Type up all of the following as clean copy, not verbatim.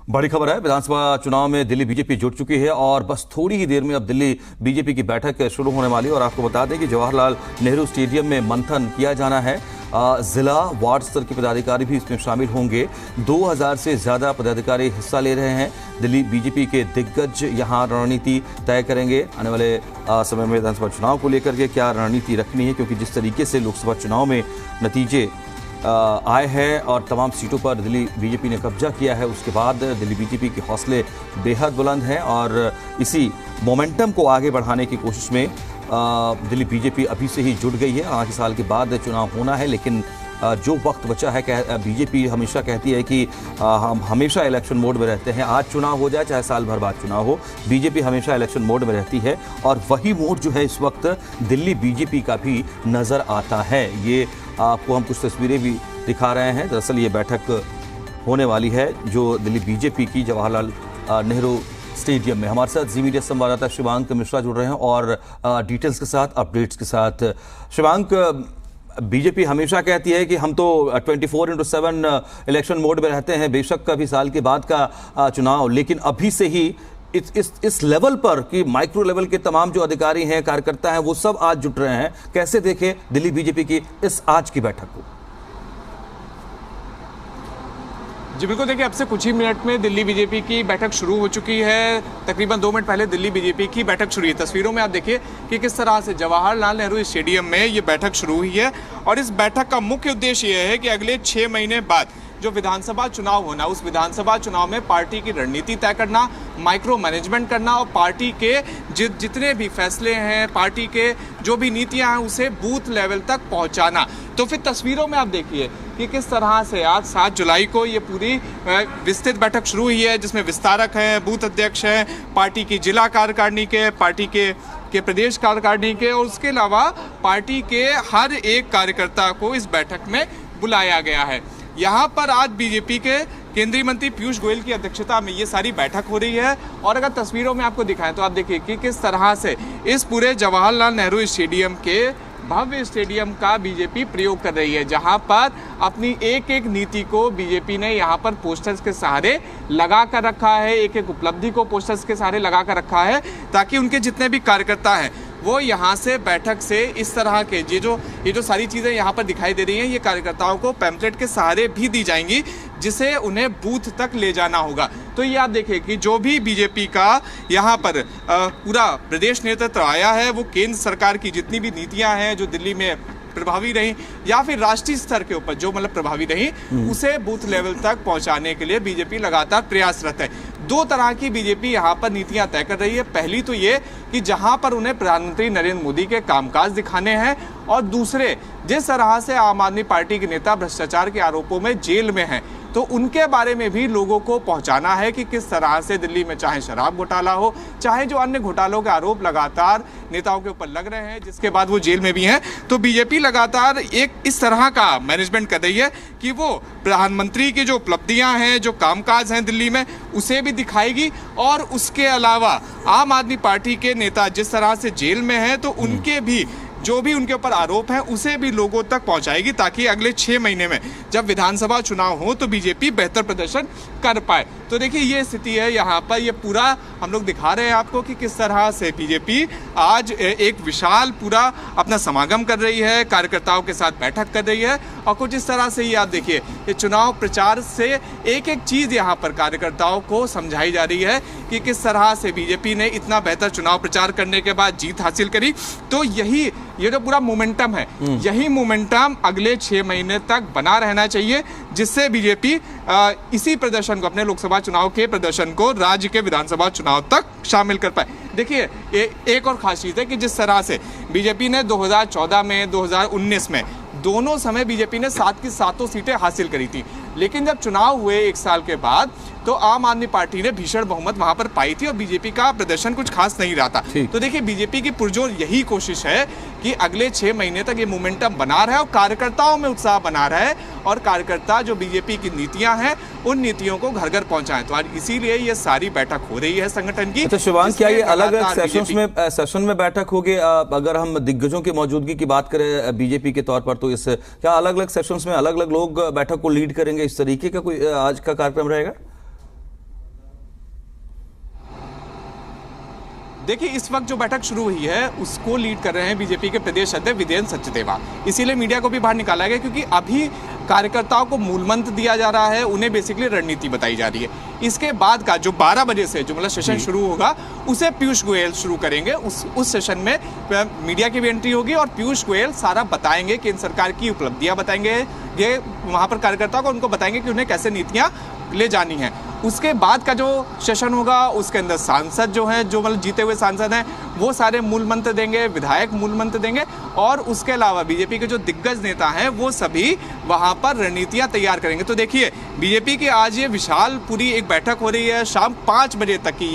बड़ी खबर है। विधानसभा चुनाव में दिल्ली बीजेपी जुट चुकी है और बस थोड़ी ही देर में अब दिल्ली बीजेपी की बैठक शुरू होने वाली है। और आपको बता दें कि जवाहरलाल नेहरू स्टेडियम में मंथन किया जाना है। जिला वार्ड स्तर के पदाधिकारी भी इसमें शामिल होंगे। 2000 से ज्यादा पदाधिकारी हिस्सा ले रहे हैं। दिल्ली बीजेपी के दिग्गज यहां रणनीति तय करेंगे। आने वाले समय में विधानसभा चुनाव को लेकर के क्या रणनीति रखनी है, क्योंकि जिस तरीके से लोकसभा चुनाव में नतीजे आए हैं और तमाम सीटों पर दिल्ली बीजेपी ने कब्जा किया है, उसके बाद दिल्ली बीजेपी के हौसले बेहद बुलंद हैं और इसी मोमेंटम को आगे बढ़ाने की कोशिश में दिल्ली बीजेपी अभी से ही जुट गई है। 8 साल के बाद चुनाव होना है, लेकिन जो वक्त बचा है, बीजेपी हमेशा कहती है कि हम हमेशा इलेक्शन मोड में रहते हैं। आज चुनाव हो जाए चाहे साल भर बाद चुनाव हो, बीजेपी हमेशा इलेक्शन मोड में रहती है और वही मोड जो है इस वक्त दिल्ली बीजेपी का भी नज़र आता है। ये आपको हम कुछ तस्वीरें भी दिखा रहे हैं। दरअसल ये बैठक होने वाली है जो दिल्ली बीजेपी की जवाहरलाल नेहरू स्टेडियम में। हमारे साथ जी मीडिया संवाददाता शिवांक मिश्रा जुड़ रहे हैं और डिटेल्स के साथ, अपडेट्स के साथ। शिवांक, बीजेपी हमेशा कहती है कि हम तो 24/7 इलेक्शन मोड में रहते हैं, बेशक कभी साल के बाद का चुनाव, लेकिन अभी से ही इस लेवल पर कि माइक्रो लेवल के तमाम जो अधिकारी हैं, कार्यकर्ता हैं, वो सब आज जुट रहे हैं। कैसे देखें दिल्ली बीजेपी की इस आज की बैठक को? जी बिल्कुल, देखिए अब से कुछ ही मिनट में दिल्ली बीजेपी की बैठक शुरू हो चुकी है। तकरीबन 2 मिनट पहले दिल्ली बीजेपी की बैठक शुरू हुई। तस्वीरों में आप देखिए कि किस तरह से जवाहरलाल नेहरू स्टेडियम में ये बैठक शुरू हुई है और इस बैठक का मुख्य उद्देश्य ये है कि अगले 6 महीने बाद जो विधानसभा चुनाव होना, उस विधानसभा चुनाव में पार्टी की रणनीति तय करना, माइक्रो मैनेजमेंट करना और पार्टी के जितने भी फैसले हैं, पार्टी के जो भी नीतियां हैं, उसे बूथ लेवल तक पहुंचाना। तो फिर तस्वीरों में आप देखिए कि किस तरह से आज 7 जुलाई को ये पूरी विस्तृत बैठक शुरू हुई है, जिसमें विस्तारक हैं, बूथ अध्यक्ष हैं, पार्टी की जिला कार्यकारिणी के, पार्टी के प्रदेश कार्यकारिणी के और उसके अलावा पार्टी के हर एक कार्यकर्ता को इस बैठक में बुलाया गया है। यहाँ पर आज बीजेपी के केंद्रीय मंत्री पीयूष गोयल की अध्यक्षता में ये सारी बैठक हो रही है। और अगर तस्वीरों में आपको दिखाएं तो आप देखिए कि किस तरह से इस पूरे जवाहरलाल नेहरू स्टेडियम के भव्य स्टेडियम का बीजेपी प्रयोग कर रही है, जहां पर अपनी एक एक नीति को बीजेपी ने यहां पर पोस्टर्स के सहारे लगा कर रखा है, एक एक उपलब्धि को पोस्टर्स के सहारे लगा कर रखा है, ताकि उनके जितने भी कार्यकर्ता हैं वो यहाँ से बैठक से इस तरह के ये जो सारी चीज़ें यहाँ पर दिखाई दे रही हैं, ये कार्यकर्ताओं को पैम्पलेट के सहारे भी दी जाएंगी, जिसे उन्हें बूथ तक ले जाना होगा। तो ये आप देखिए कि जो भी बीजेपी का यहाँ पर पूरा प्रदेश नेतृत्व आया है, वो केंद्र सरकार की जितनी भी नीतियाँ हैं जो दिल्ली में प्रभावी रही या फिर राष्ट्रीय स्तर के ऊपर जो मतलब प्रभावी रही, उसे बूथ लेवल तक पहुंचाने के लिए बीजेपी लगातार प्रयासरत है। 2 तरह की बीजेपी यहाँ पर नीतियां तय कर रही है। पहली तो ये कि जहां पर उन्हें प्रधानमंत्री नरेंद्र मोदी के कामकाज दिखाने हैं, और दूसरे जिस तरह से आम आदमी पार्टी के नेता भ्रष्टाचार के आरोपों में जेल में हैं, तो उनके बारे में भी लोगों को पहुंचाना है कि किस तरह से दिल्ली में चाहे शराब घोटाला हो, चाहे जो अन्य घोटालों के आरोप लगातार नेताओं के ऊपर लग रहे हैं, जिसके बाद वो जेल में भी हैं। तो बीजेपी लगातार एक इस तरह का मैनेजमेंट कर रही है कि वो प्रधानमंत्री की जो उपलब्धियां हैं, जो कामकाज हैं दिल्ली में, उसे भी दिखाएगी, और उसके अलावा आम आदमी पार्टी के नेता जिस तरह से जेल में हैं, तो उनके भी जो भी उनके ऊपर आरोप है उसे भी लोगों तक पहुंचाएगी, ताकि अगले 6 महीने में जब विधानसभा चुनाव हो तो बीजेपी बेहतर प्रदर्शन कर पाए। तो देखिए ये स्थिति है यहाँ पर। ये पूरा हम लोग दिखा रहे हैं आपको कि किस तरह से बीजेपी आज एक विशाल पूरा अपना समागम कर रही है, कार्यकर्ताओं के साथ बैठक कर रही है, और कुछ इस तरह से ही आप देखिए ये चुनाव प्रचार से एक एक चीज़ यहाँ पर कार्यकर्ताओं को समझाई जा रही है कि किस तरह से बीजेपी ने इतना बेहतर चुनाव प्रचार करने के बाद जीत हासिल करी। तो ये जो पूरा मोमेंटम है, यही मोमेंटम अगले 6 महीने तक बना रहना चाहिए, जिससे बीजेपी इसी प्रदर्शन को, अपने लोकसभा चुनाव के प्रदर्शन को राज्य के विधानसभा चुनाव तक शामिल कर पाए। देखिए एक और खास चीज़ है कि जिस तरह से बीजेपी ने 2014 में, 2019 में दोनों समय बीजेपी ने 7 की 7 सीटें हासिल करी थी, लेकिन जब चुनाव हुए 1 साल के बाद तो आम आदमी पार्टी ने भीषण बहुमत वहां पर पाई थी और बीजेपी का प्रदर्शन कुछ खास नहीं रहा था। तो देखिए बीजेपी की पुरजोर यही कोशिश है कि अगले 6 महीने तक ये मोमेंटम बना रहे और कार्यकर्ताओं में उत्साह बना रहे, और कार्यकर्ता जो बीजेपी की नीतियां हैं उन नीतियों को घर घर पहुंचाएं। तो आज इसीलिए ये सारी बैठक हो रही है संगठन की। तो शिवांग, क्या ये अलग अलग सेशन में बैठक होगी? अगर हम दिग्गजों की मौजूदगी की बात करें बीजेपी के तौर पर, तो इस क्या अलग अलग सेशंस में अलग अलग लोग बैठक को लीड करेंगे? इस तरीके का कोई आज का कार्यक्रम रहेगा? देखिए, इस वक्त जो बैठक शुरू हुई है उसको लीड कर रहे हैं बीजेपी के प्रदेश अध्यक्ष विदेन्द्र सचदेवा। इसीलिए मीडिया को भी बाहर निकाला गया, क्योंकि अभी कार्यकर्ताओं को मूल मंत्र दिया जा रहा है, उन्हें बेसिकली रणनीति बताई जा रही है। इसके बाद का जो 12 बजे से जो मतलब सेशन शुरू होगा, उसे पीयूष गोयल शुरू करेंगे। उस सेशन में मीडिया की भी एंट्री होगी और पीयूष गोयल सारा बताएंगे, केंद्र सरकार की उपलब्धियां बताएंगे, ये वहां पर कार्यकर्ताओं को उनको बताएंगे कि उन्हें कैसे नीतियां ले जानी है। उसके बाद का जो सेशन होगा उसके अंदर सांसद जो हैं, जो मतलब जीते हुए सांसद हैं, वो सारे मूल मंत्र देंगे, विधायक मूल मंत्र देंगे, और उसके अलावा बीजेपी के जो दिग्गज नेता हैं वो सभी वहां पर रणनीतियां तैयार करेंगे। तो देखिए, बीजेपी की आज ये विशाल पूरी एक बैठक हो रही है, शाम 5 बजे तक की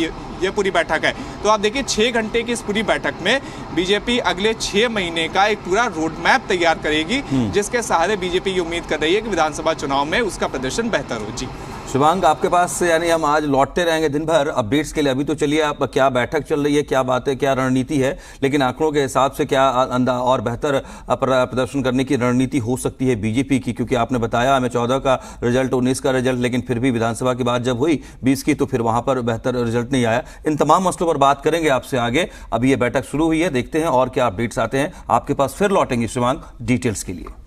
ये पूरी बैठक है। तो आप देखिए, 6 घंटे की इस पूरी बैठक में बीजेपी अगले 6 महीने का एक पूरा रोड मैप तैयार करेगी, जिसके सहारे बीजेपी ये उम्मीद कर रही है कि विधानसभा चुनाव में उसका प्रदर्शन बेहतर हो। जी शिवांग, आपके पास से यानी हम आज लौटते रहेंगे दिन भर अपडेट्स के लिए। अभी तो चलिए, आप क्या बैठक चल रही है, क्या बातें, क्या रणनीति है, लेकिन आंकड़ों के हिसाब से क्या और बेहतर प्रदर्शन करने की रणनीति हो सकती है बीजेपी की? क्योंकि आपने बताया हमें 14 का रिजल्ट, 19 का रिजल्ट, लेकिन फिर भी विधानसभा की बात जब हुई 20 की, तो फिर वहां पर बेहतर रिजल्ट नहीं आया। इन तमाम मसलों पर बात करेंगे आपसे आगे। अभी ये बैठक शुरू हुई है, देखते हैं और क्या अपडेट्स आते हैं। आपके पास फिर लौटेंगे शिवांग डिटेल्स के लिए।